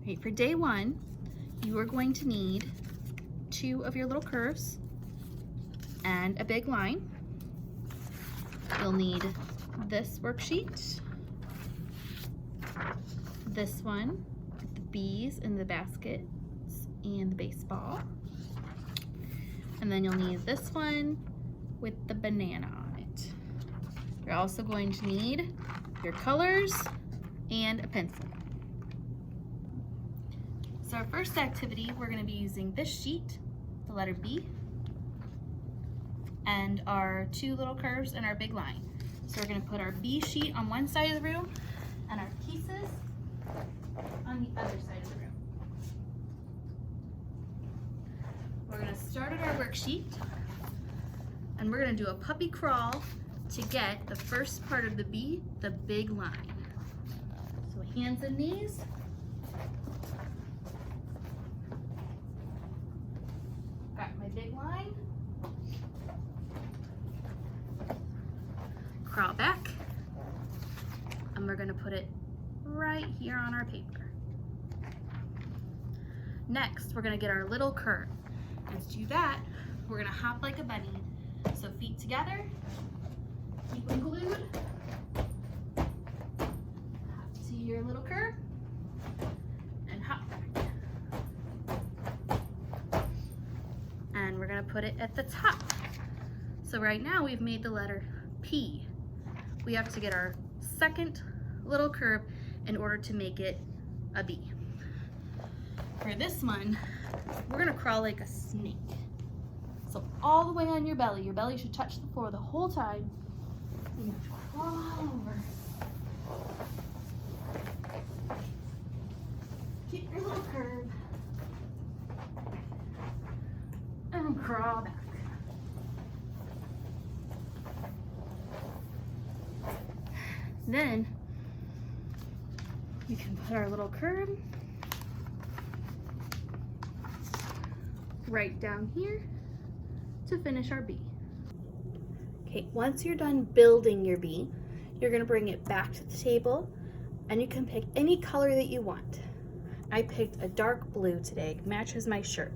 Okay, for day one, you are going to need 2 of your little curves and a big line. You'll need this worksheet, this one with the bees and the baskets and the baseball, and then you'll need this one with the banana on it. You're also going to need your colors and a pencil. So our first activity, we're going to be using this sheet, the letter B, and our 2 little curves and our big line. So we're going to put our B sheet on one side of the room and our pieces on the other side of the room. We're going to start at our worksheet, and we're going to do a puppy crawl to get the first part of the B, the big line. So hands and knees. Got my big line. Crawl back, and we're going to put it right here on our paper. Next, we're going to get our little curve. And to do that, we're going to hop like a bunny. So feet together, keep them glued. Hop to your little curve and hop back. And we're going to put it at the top. So right now we've made the letter P. We have to get our second little curve in order to make it a B. For this one, we're gonna crawl like a snake. So all the way on your belly should touch the floor the whole time. You're gonna crawl over. Get your little curve. And crawl back. Then we can put our little curve right down here to finish our B. Okay, once you're done building your B, you're gonna bring it back to the table, and you can pick any color that you want. I picked a dark blue today, it matches my shirt.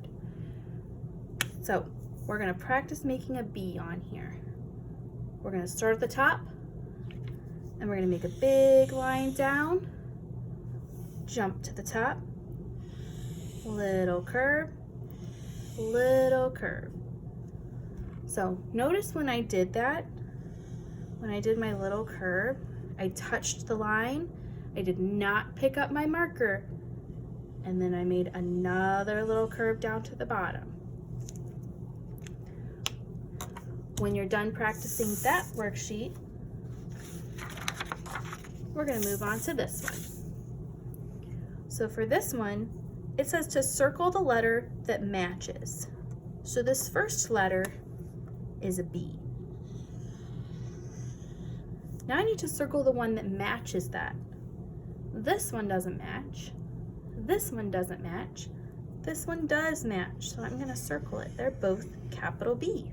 So we're gonna practice making a B on here. We're gonna start at the top, and we're gonna make a big line down, jump to the top, little curve, little curve. So notice when I did that, when I did my little curve, I touched the line, I did not pick up my marker, and then I made another little curve down to the bottom. When you're done practicing that worksheet, we're going to move on to this one. So for this one, it says to circle the letter that matches. So this first letter is a B. Now I need to circle the one that matches that. This one doesn't match. This one doesn't match. This one does match, so I'm going to circle it. They're both capital B.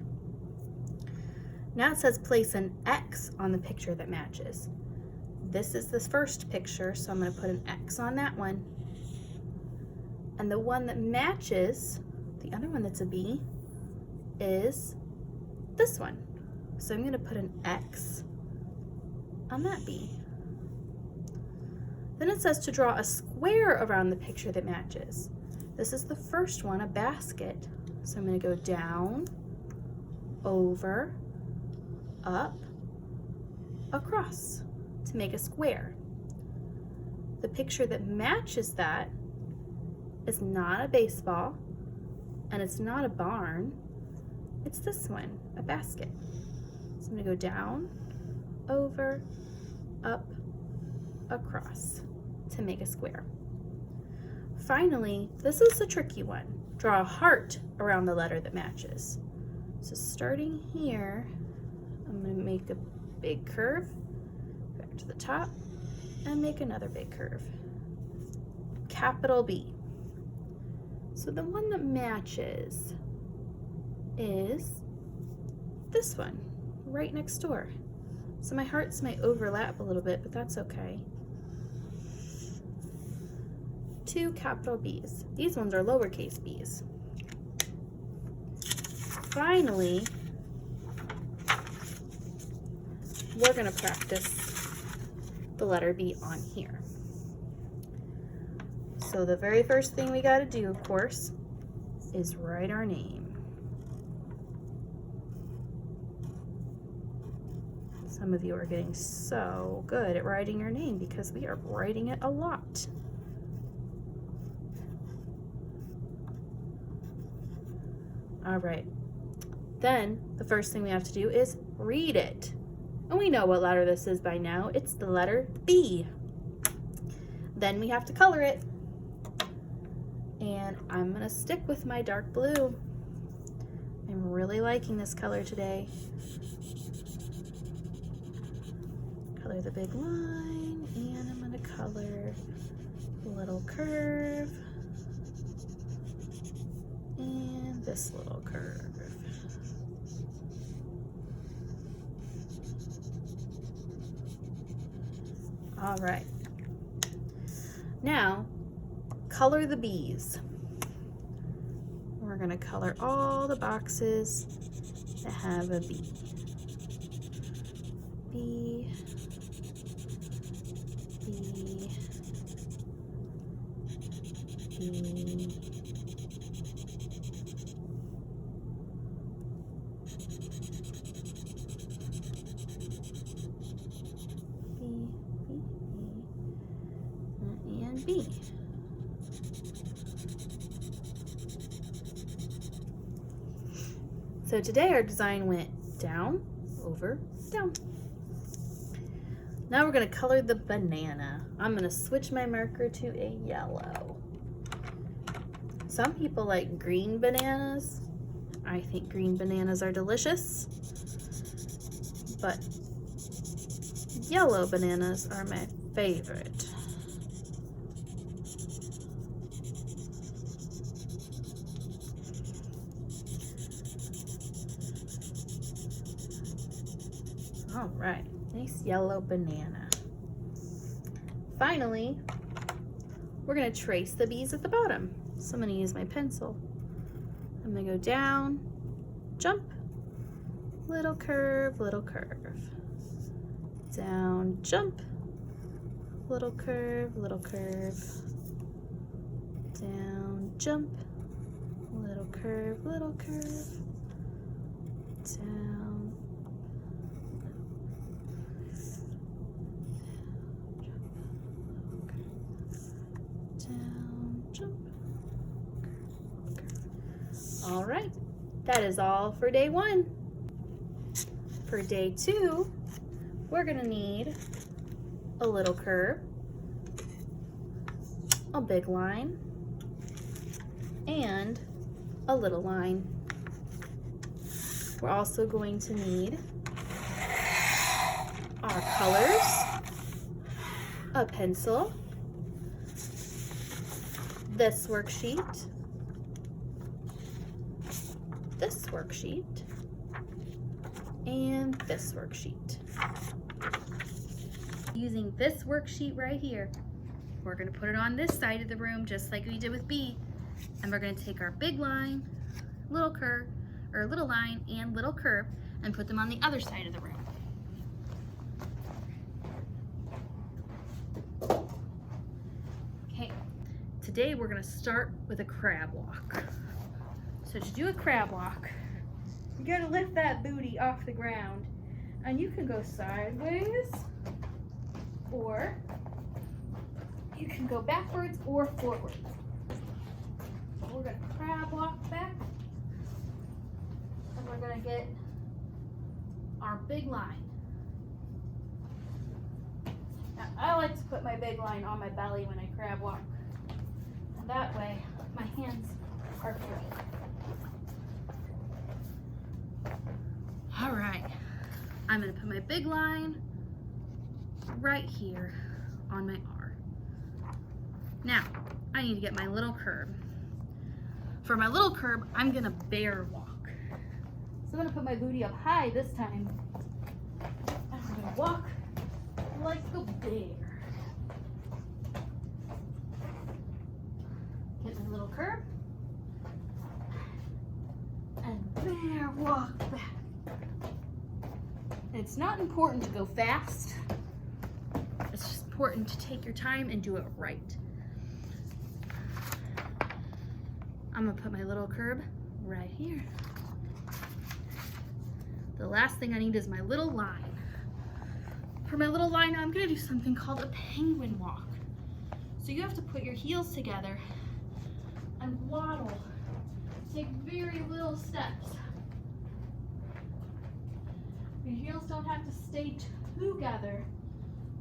Now it says place an X on the picture that matches. This is the first picture, so I'm going to put an X on that one. And the one that matches, the other one that's a B, is this one. So I'm going to put an X on that B. Then it says to draw a square around the picture that matches. This is the first one, a basket. So I'm going to go down, over, up, across to make a square. The picture that matches that is not a baseball, and it's not a barn. It's this one, a basket. So I'm going to go down, over, up, across to make a square. Finally, this is the tricky one. Draw a heart around the letter that matches. So starting here, I'm going to make a big curve back to the top and make another big curve. Capital B. So the one that matches is this one, right next door. So my hearts might overlap a little bit, but that's okay. 2 capital B's. These ones are lowercase b's. Finally, we're going to practice the letter B on here. So the very first thing we got to do, of course, is write our name. Some of you are getting so good at writing your name because we are writing it a lot. All right. Then the first thing we have to do is read it. And we know what letter this is by now. It's the letter B. Then we have to color it. And I'm gonna stick with my dark blue. I'm really liking this color today. Color the big line, and I'm gonna color the little curve and this little curve. All right. Now, color the B's. We're gonna color all the boxes that have a B. B, B, B, and B. So today our design went down, over, down. Now we're going to color the banana. I'm going to switch my marker to a yellow. Some people like green bananas. I think green bananas are delicious. But yellow bananas are my favorite. All right, nice yellow banana. Finally, we're gonna trace the B's at the bottom. So I'm gonna use my pencil. I'm gonna go down, jump, little curve, down, jump, little curve, down, jump, little curve, down, jump. All right, that is all for day 1. For day 2, we're gonna need a little curve, a big line, and a little line. We're also going to need our colors, a pencil, this worksheet, and this worksheet. Using this worksheet right here, we're going to put it on this side of the room just like we did with B, and we're going to take our big line, little curve, or little line and little curve, and put them on the other side of the room. Okay, today we're going to start with a crab walk. So to do a crab walk, you got to lift that booty off the ground, and you can go sideways, or you can go backwards or forward. We're going to crab walk back, and we're going to get our big line. Now, I like to put my big line on my belly when I crab walk, and that way my hands are free. All right, I'm going to put my big line right here on my R. Now, I need to get my little curve. For my little curve, I'm gonna bear walk. So I'm gonna put my booty up high this time. And I'm gonna walk like a bear. little curve. And there, walk back. And it's not important to go fast. It's just important to take your time and do it right. I'm gonna put my little curb right here. The last thing I need is my little line. For my little line, I'm gonna do something called a penguin walk. So you have to put your heels together and waddle. Take very little steps. Your heels don't have to stay together,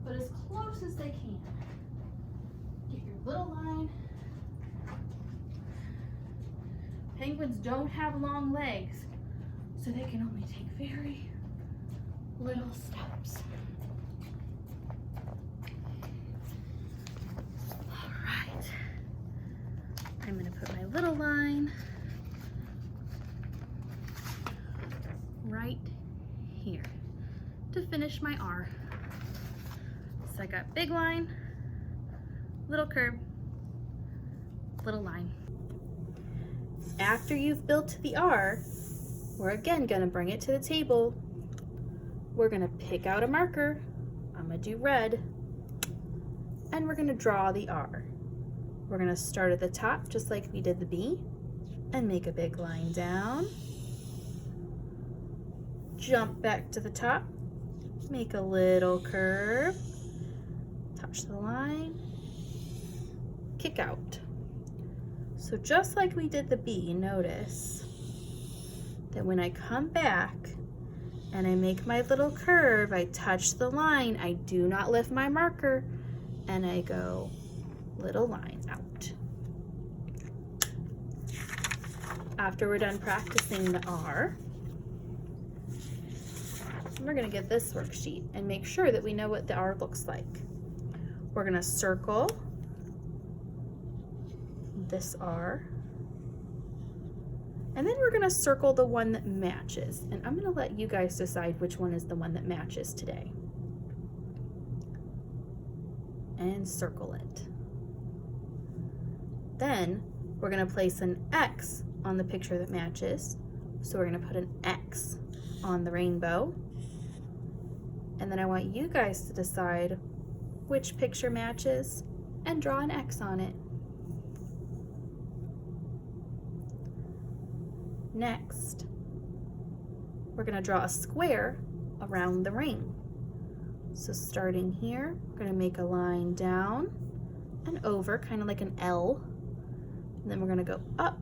but as close as they can. Get your little line. Penguins don't have long legs, so they can only take very little steps. All right. I'm going to put my little line right here to finish my R. So I got big line, little curve, little line. After you've built the R, we're again gonna bring it to the table. We're gonna pick out a marker. I'm gonna do red, and we're gonna draw the R. We're gonna start at the top just like we did the B and make a big line down. Jump back to the top, make a little curve, touch the line, kick out. So just like we did the B, notice that when I come back and I make my little curve, I touch the line, I do not lift my marker, and I go little line out. After we're done practicing the R, we're gonna get this worksheet and make sure that we know what the R looks like. We're gonna circle this R, and then we're gonna circle the one that matches, and I'm gonna let you guys decide which one is the one that matches today. And circle it. Then we're gonna place an X on the picture that matches, so we're gonna put an X on the rainbow, and then I want you guys to decide which picture matches and draw an X on it. Next, we're going to draw a square around the ring. So starting here, we're going to make a line down and over, kind of like an L. And then we're going to go up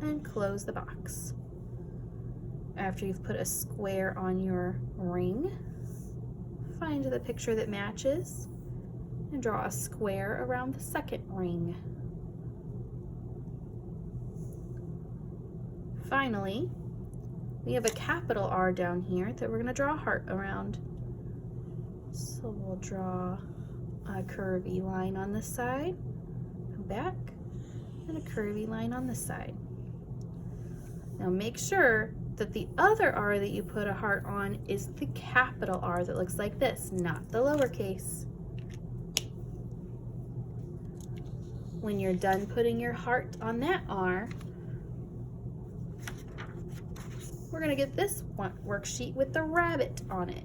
and close the box. After you've put a square on your ring, find the picture that matches and draw a square around the second ring. Finally, we have a capital R down here that we're going to draw a heart around. So we'll draw a curvy line on this side, come back, and a curvy line on this side. Now make sure that the other R that you put a heart on is the capital R that looks like this, not the lowercase. When you're done putting your heart on that R, we're going to get this worksheet with the rabbit on it.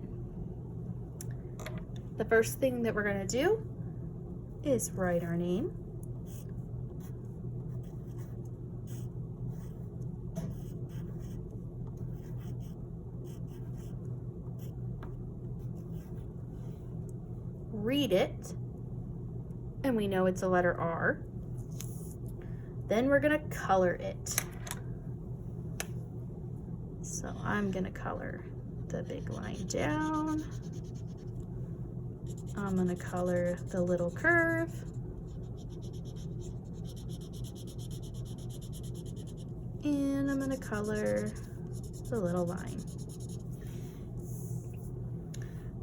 The first thing that we're going to do is write our name. Read it, and we know it's a letter R. Then we're going to color it. So I'm going to color the big line down. I'm going to color the little curve. And I'm going to color the little line.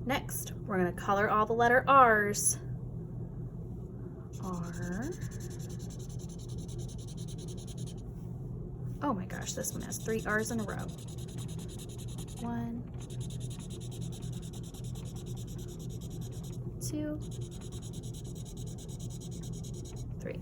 Next, we're going to color all the letter R's. R. Oh my gosh, this one has 3 R's in a row. 1, 2, 3.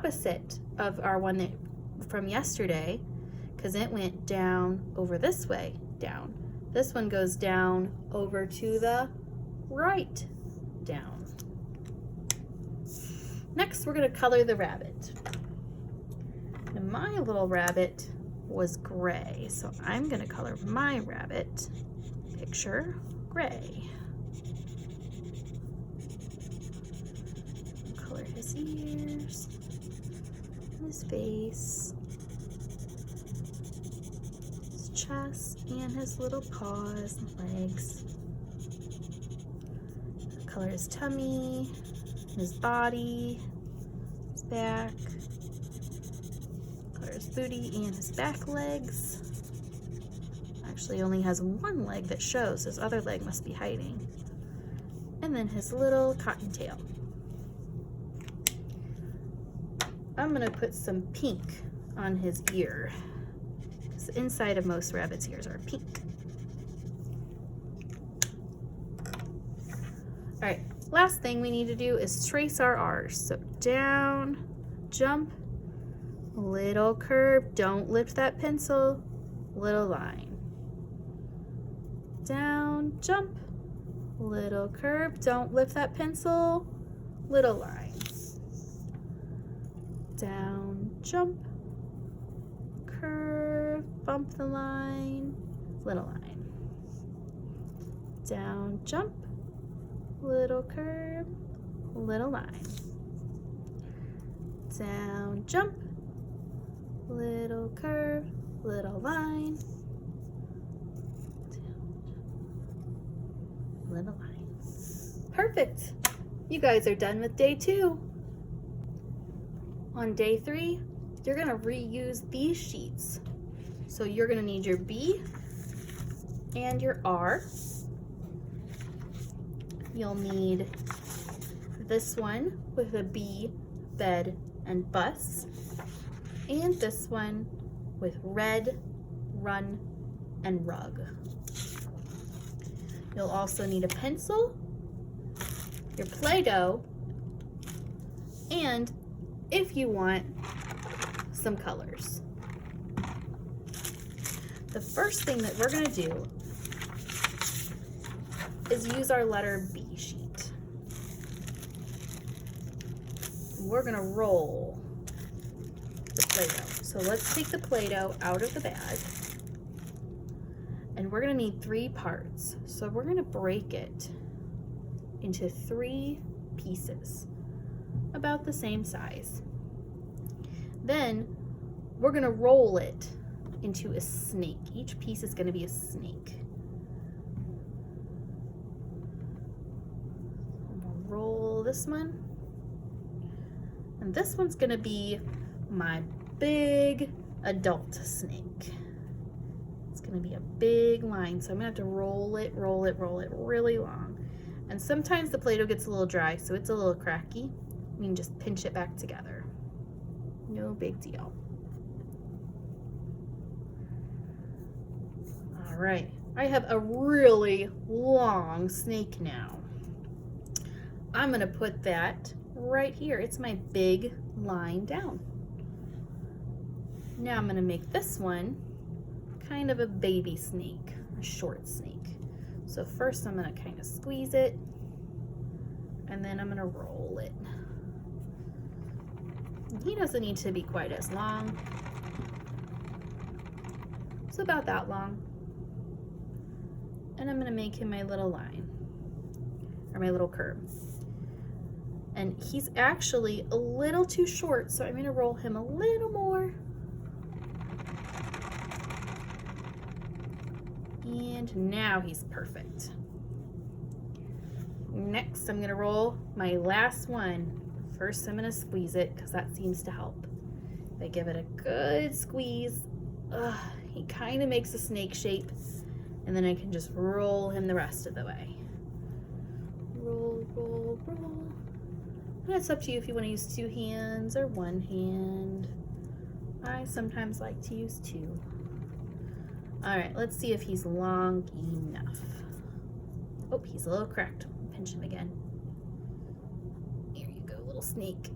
opposite of our one that from yesterday, because it went down over this way, down. This one goes down over to the right, down. Next, we're going to color the rabbit. And my little rabbit was gray, so I'm going to color my rabbit picture gray. Color his ears, his face, his chest, and his little paws and legs. Color his tummy, his body, his back. Color his booty and his back legs. Actually only has one leg that shows, his other leg must be hiding. And then his little cottontail. I'm gonna put some pink on his ear, because the inside of most rabbits' ears are pink. All right, last thing we need to do is trace our R's. So down, jump, little curve, don't lift that pencil, little line. Down, jump, little curve, don't lift that pencil, little line. Down, jump, curve, bump the line, little line. Down, jump, little curve, little line. Down, jump, little curve, little line. Little line. Perfect. You guys are done with day 2. On day 3, you're gonna reuse these sheets. So you're gonna need your B and your R. You'll need this one with a B, bed, and bus, and this one with red, run, and rug. You'll also need a pencil, your Play-Doh, and if you want, some colors. The first thing that we're gonna do is use our letter B sheet. We're gonna roll the Play-Doh. So let's take the Play-Doh out of the bag. And we're gonna need 3 parts. So we're gonna break it into 3 pieces, about the same size. Then we're gonna roll it into a snake. Each piece is gonna be a snake. Roll this one, and this one's gonna be my big adult snake. It's gonna be a big line, so I'm gonna have to roll it really long. And sometimes the Play-Doh gets a little dry, so it's a little cracky. We can just pinch it back together. No big deal. All right, I have a really long snake now. I'm gonna put that right here. It's my big line down. Now I'm gonna make this one kind of a baby snake, a short snake. So first I'm gonna kind of squeeze it, and then I'm gonna roll it. He doesn't need to be quite as long. It's about that long. And I'm gonna make him my little line, or my little curve. And he's actually a little too short, so I'm gonna roll him a little more. And now he's perfect. Next, I'm gonna roll my last one. First, I'm gonna squeeze it, because that seems to help. If I give it a good squeeze, he kind of makes a snake shape, and then I can just roll him the rest of the way. Roll, roll, roll. And it's up to you if you want to use 2 hands or 1 hand. I sometimes like to use 2. All right, let's see if he's long enough. Oh, he's a little cracked. Pinch him again. Here you go, little snake.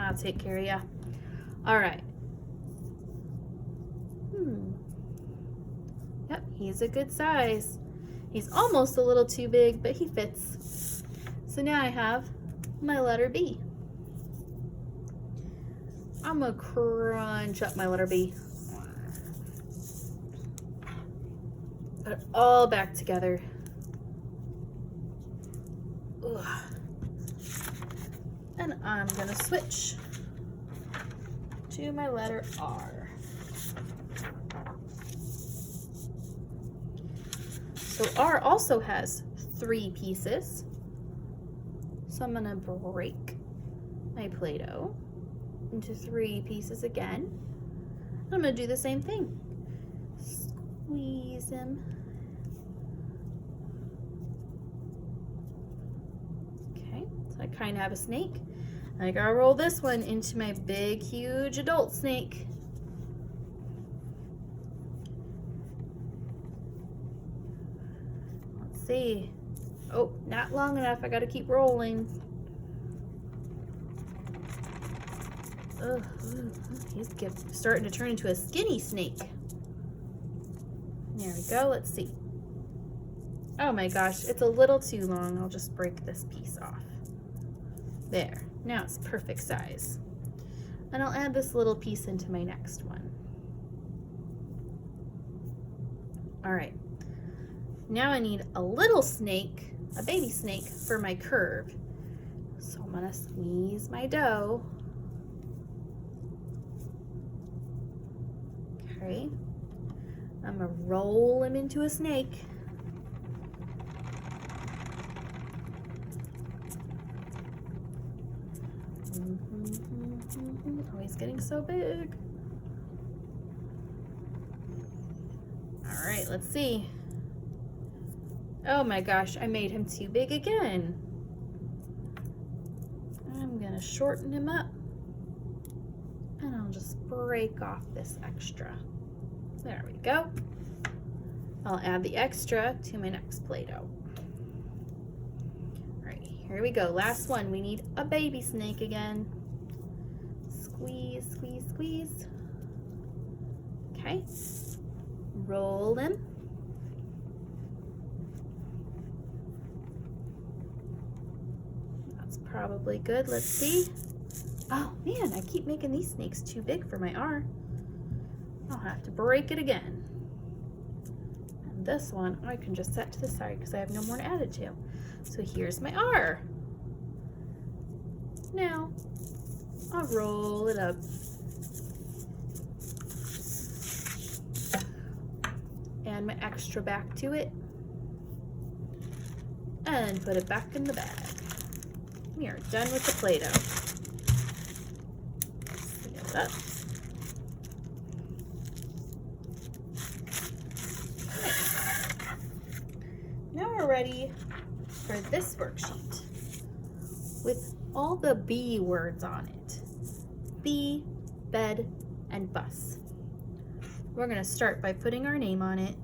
I'll take care of ya. All right. Yep, he's a good size. He's almost a little too big, but he fits. So now I have my letter B. I'm gonna crunch up my letter B. Put it all back together. Ugh. And I'm gonna switch to my letter R. So R also has 3 pieces. So I'm gonna break my Play-Doh into 3 pieces again. I'm gonna do the same thing. Squeeze him. Okay, so I kind of have a snake. I gotta roll this one into my big, huge adult snake. Let's see. Oh, not long enough. I gotta keep rolling. Ugh, he's starting to turn into a skinny snake. There we go. Let's see. Oh my gosh, it's a little too long. I'll just break this piece off. There. Now it's perfect size. And I'll add this little piece into my next one. All right. Now I need a little snake, a baby snake, for my curve. So I'm gonna squeeze my dough. Okay. I'm gonna roll him into a snake. Oh, he's getting so big. All right, let's see. Oh my gosh, I made him too big again. I'm gonna shorten him up and I'll just break off this extra. There we go. I'll add the extra to my next Play-Doh. All right, here we go. Last one. We need a baby snake again. Squeeze, squeeze, squeeze. Okay. Roll him. That's probably good. Let's see. Oh man, I keep making these snakes too big for my R. I'll have to break it again. And this one I can just set to the side because I have no more to add it to. So here's my R. Now I'll roll it up. Add my extra back to it. And put it back in the bag. We are done with the Play-Doh. Get that. Now we're ready for this worksheet with all the B words on it. Bee, bed, and bus. We're going to start by putting our name on it.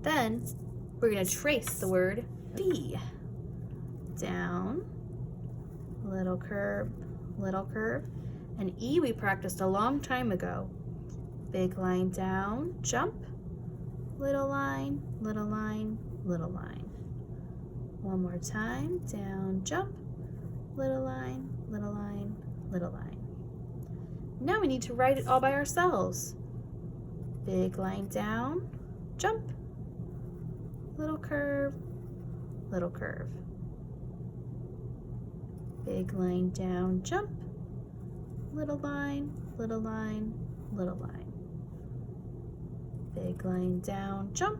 Then we're going to trace the word bee. Down, little curve, and E we practiced a long time ago. Big line down, jump, little line, little line, little line. One more time, down, jump, little line, little line, little line. Now we need to write it all by ourselves. Big line down, jump, little curve, little curve. Big line down, jump, little line, little line, little line. Big line down, jump,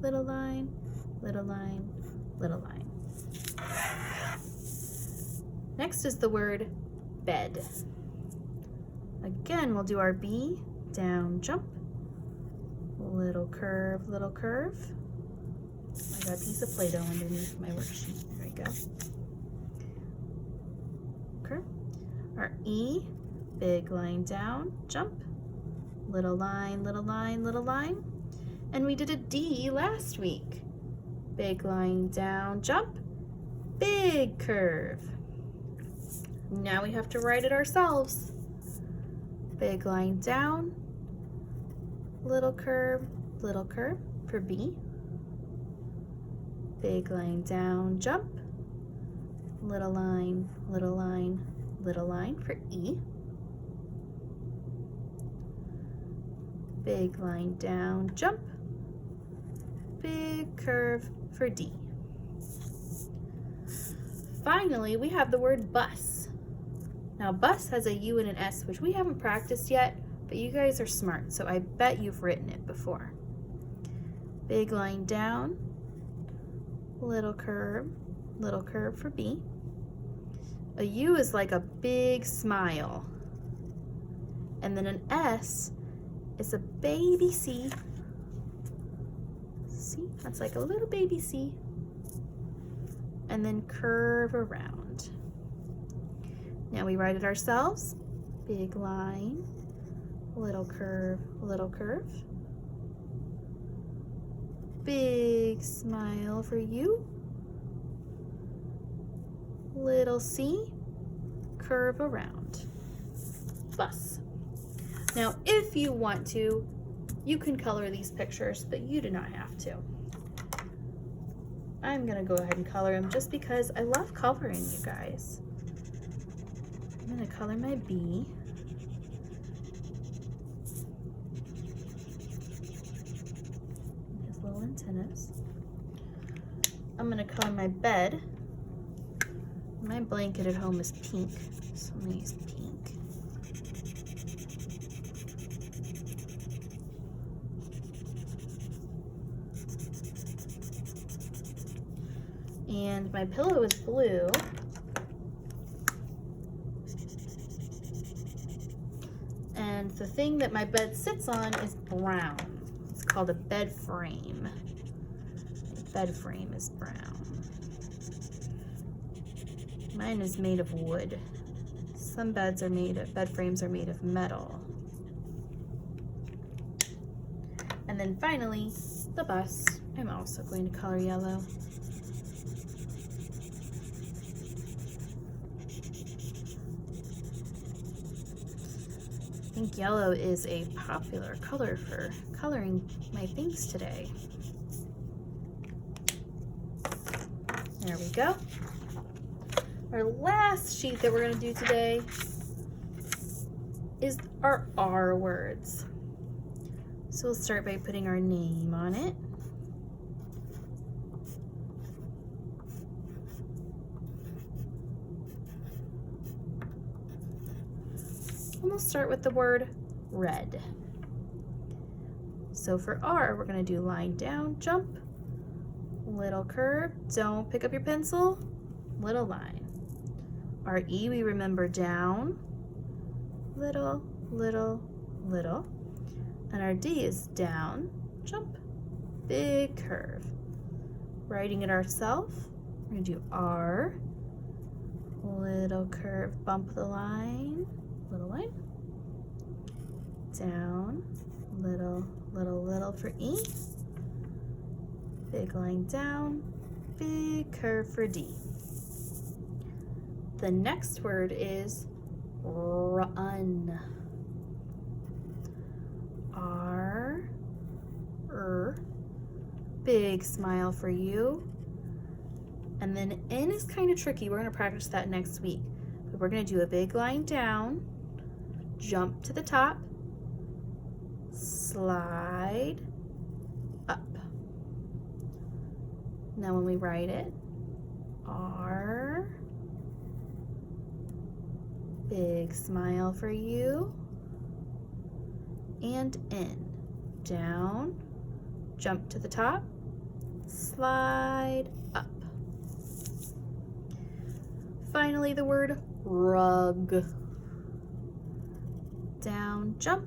little line, little line, little line. Next is the word bed. Again, we'll do our B, down, jump, little curve, little curve. I got a piece of Play-Doh underneath my worksheet. There we go. Okay. Our E, big line down, jump, little line, little line, little line. And we did a D last week. Big line down, jump, big curve. Now we have to write it ourselves. Big line down, little curve for B. Big line down, jump, little line, little line, little line for E. Big line down, jump, big curve for D. Finally, we have the word bus. Now, bus has a U and an S, which we haven't practiced yet, but you guys are smart, so I bet you've written it before. Big line down, little curve for B. A U is like a big smile. And then an S is a baby C. See, that's like a little baby C. And then curve around. Now we write it ourselves. Big line, little curve, big smile for you, little C, curve around. Bus. Now, if you want to, you can color these pictures, but you do not have to. I'm gonna go ahead and color them just because I love coloring, you guys. I'm gonna color my bee. His little antennas. I'm gonna color my bed. My blanket at home is pink, so I'm gonna use pink. And my pillow is blue. And the thing that my bed sits on is brown. It's called a bed frame. The bed frame is brown. Mine is made of wood. Some bed frames are made of metal. And then finally, the bus. I'm also going to color yellow. I think yellow is a popular color for coloring my things today. There we go. Our last sheet that we're going to do today is our R words. So we'll start by putting our name on it. And we'll start with the word red. So for R, we're going to do line down, jump, little curve, don't pick up your pencil, little line. Our E, we remember down, little, little, little. And our D is down, jump, big curve. Writing it ourselves, we're going to do R, little curve, bump the line, little line, down, little, little, little for E, big line down, big curve for D. The next word is run. R, big smile for you. And then N is kind of tricky. We're going to practice that next week. But we're going to do a big line down, jump to the top, slide up. Now when we write it, R, big smile for you, and N, down, jump to the top, slide up. Finally, the word rug. Down, jump,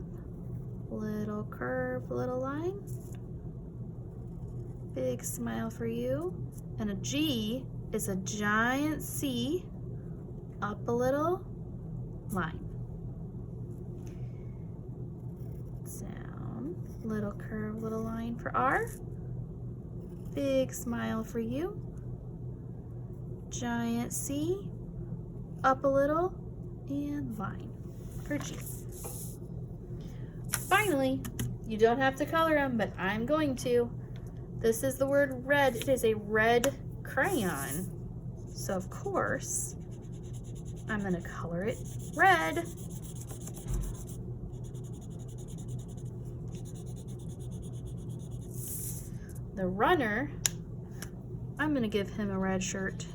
little curve, little line, big smile for you. And a G is a giant C, up a little, line. Little curve, little line for R. Big smile for U. Giant C. Up a little, and line for G. Finally, you don't have to color them, but I'm going to. This is the word red. It is a red crayon. So of course, I'm gonna color it red. The runner, I'm gonna give him a red shirt,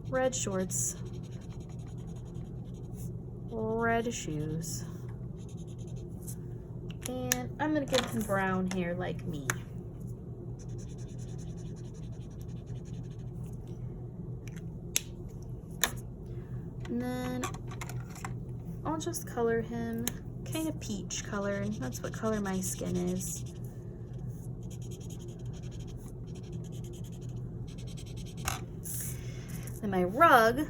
red shorts, red shoes, and I'm gonna give him brown hair like me. And then I'll just color him kind of peach color, and that's what color my skin is. Then my rug,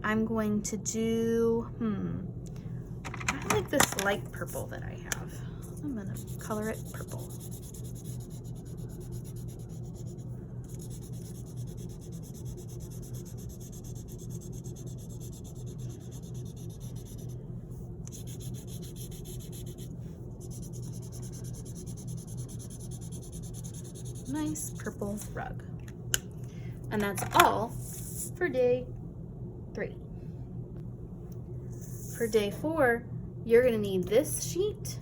I'm going to do, I like this light purple that I have. I'm gonna color it purple. Nice purple rug. And that's all for day 3. For day 4, you're gonna need this sheet,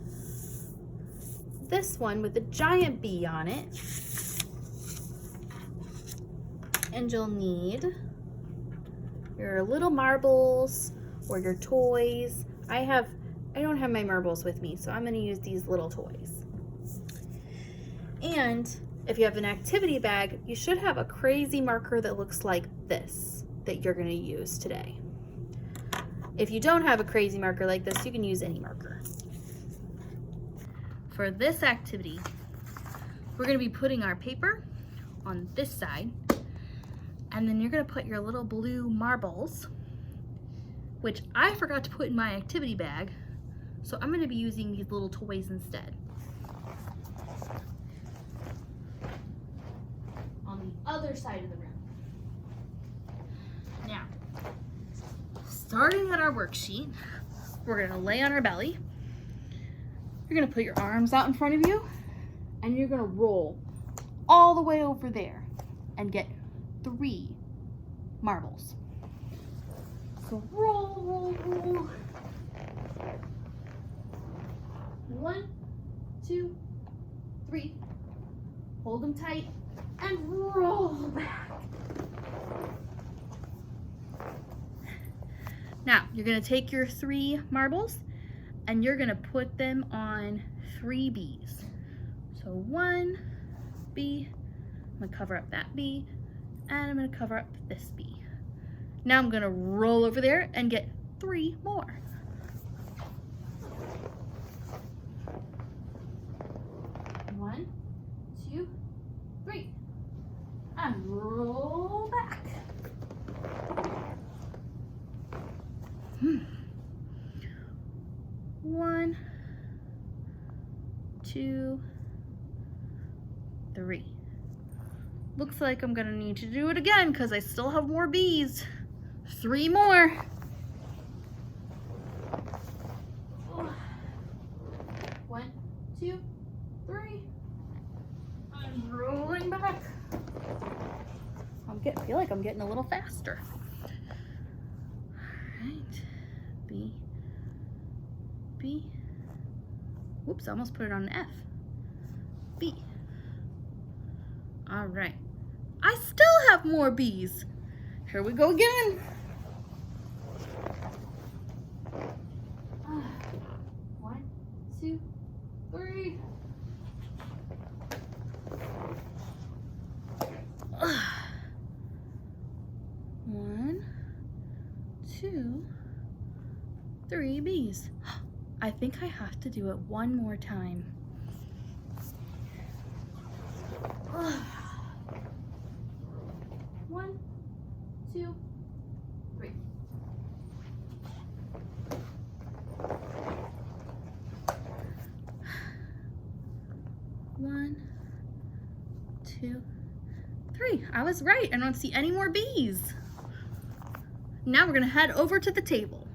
this one with a giant bee on it, and you'll need your little marbles or your toys. I don't have my marbles with me, so I'm gonna use these little toys. And if you have an activity bag, you should have a crazy marker that looks like this that you're gonna use today. If you don't have a crazy marker like this, you can use any marker. For this activity, we're gonna be putting our paper on this side, and then you're gonna put your little blue marbles, which I forgot to put in my activity bag, so I'm gonna be using these little toys instead. On the other side of the room. Now, starting at our worksheet, we're gonna lay on our belly. You're gonna put your arms out in front of you, and you're gonna roll all the way over there and get 3 marbles. So roll, roll, roll. 1, 2, 3. Hold them tight and roll back. Now, you're gonna take your 3 marbles and you're gonna put them on 3 bees. So 1 bee, I'm gonna cover up that bee, and I'm gonna cover up this bee. Now I'm gonna roll over there and get 3 more. One, 2, 3. And roll back. 1, 2, 3. Looks like I'm gonna need to do it again because I still have more bees. 3 more. 1, 2, 3. I'm rolling back. I feel like I'm getting a little faster. All right, B, B. Whoops, I almost put it on an F. B. All right, I still have more bees. Here we go again. 1, 2, 3. One, 2, 3 bees. I think I have to do it one more time. 1, 2, 3. 1, 2, 3. I was right. I don't see any more bees. Now we're gonna head over to the table.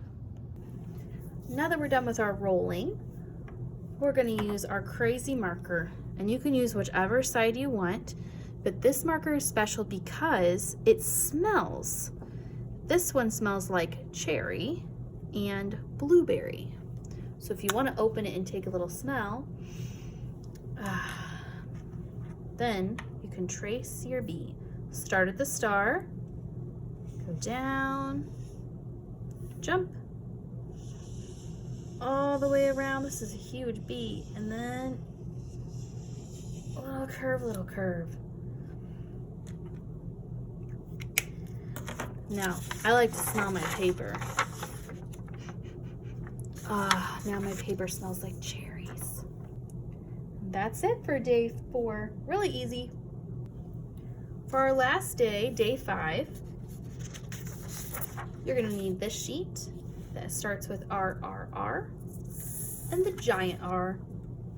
Now that we're done with our rolling, we're gonna use our crazy marker, and you can use whichever side you want, but this marker is special because it smells. This one smells like cherry and blueberry. So if you want to open it and take a little smell, then you can trace your bee. Start at the star, go down, jump all the way around. This is a huge bee, and then a little curve, little curve. Now, I like to smell my paper. Now my paper smells like cherries. That's it for day 4. Really easy. For our last day, day 5, you're gonna need this sheet that starts with RRR and the giant R,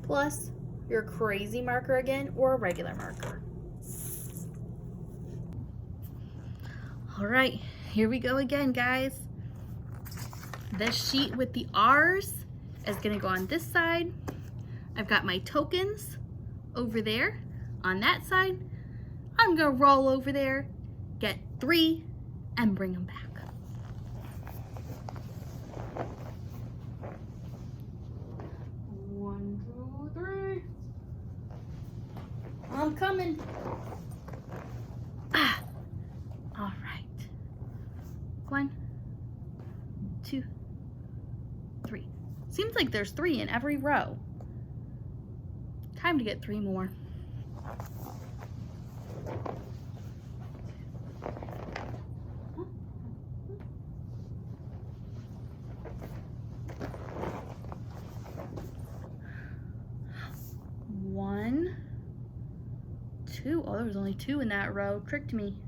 plus your crazy marker again or a regular marker. All right, here we go again, guys. This sheet with the R's is gonna go on this side. I've got my tokens over there on that side. I'm gonna roll over there, get 3, and bring them back. 1, 2, 3. I'm coming. All right. 1, 2, 3. Seems like there's 3 in every row. Time to get 3 more. One, 2. Oh, there was only 2 in that row. Tricked me.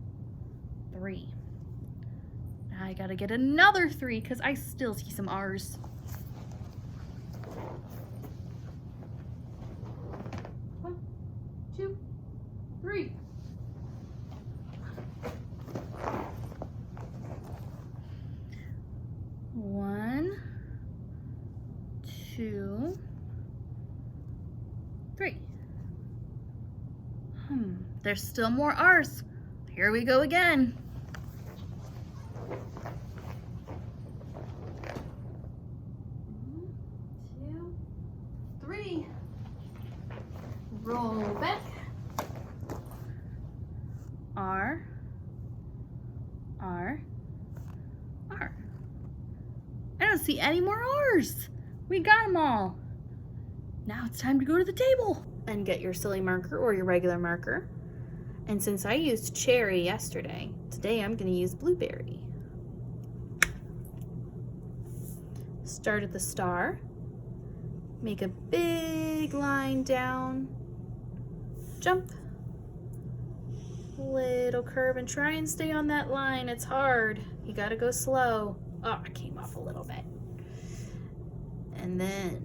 3. Now I gotta get another 3 because I still see some R's. 1, 2, 3. One, 2, 3. There's still more R's. Here we go again. 1, 2, 3. Roll back. R, R, R. I don't see any more R's. We got them all. Now it's time to go to the table and get your silly marker or your regular marker. And since I used cherry yesterday, today I'm going to use blueberry. Start at the star, make a big line down, jump, little curve, and try and stay on that line. It's hard. You got to go slow. Oh, I came off a little bit. And then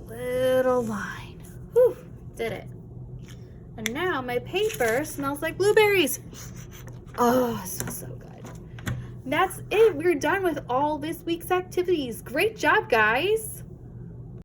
little line. Whew, did it. And now my paper smells like blueberries. Oh, it smells so good. That's it. We're done with all this week's activities. Great job, guys.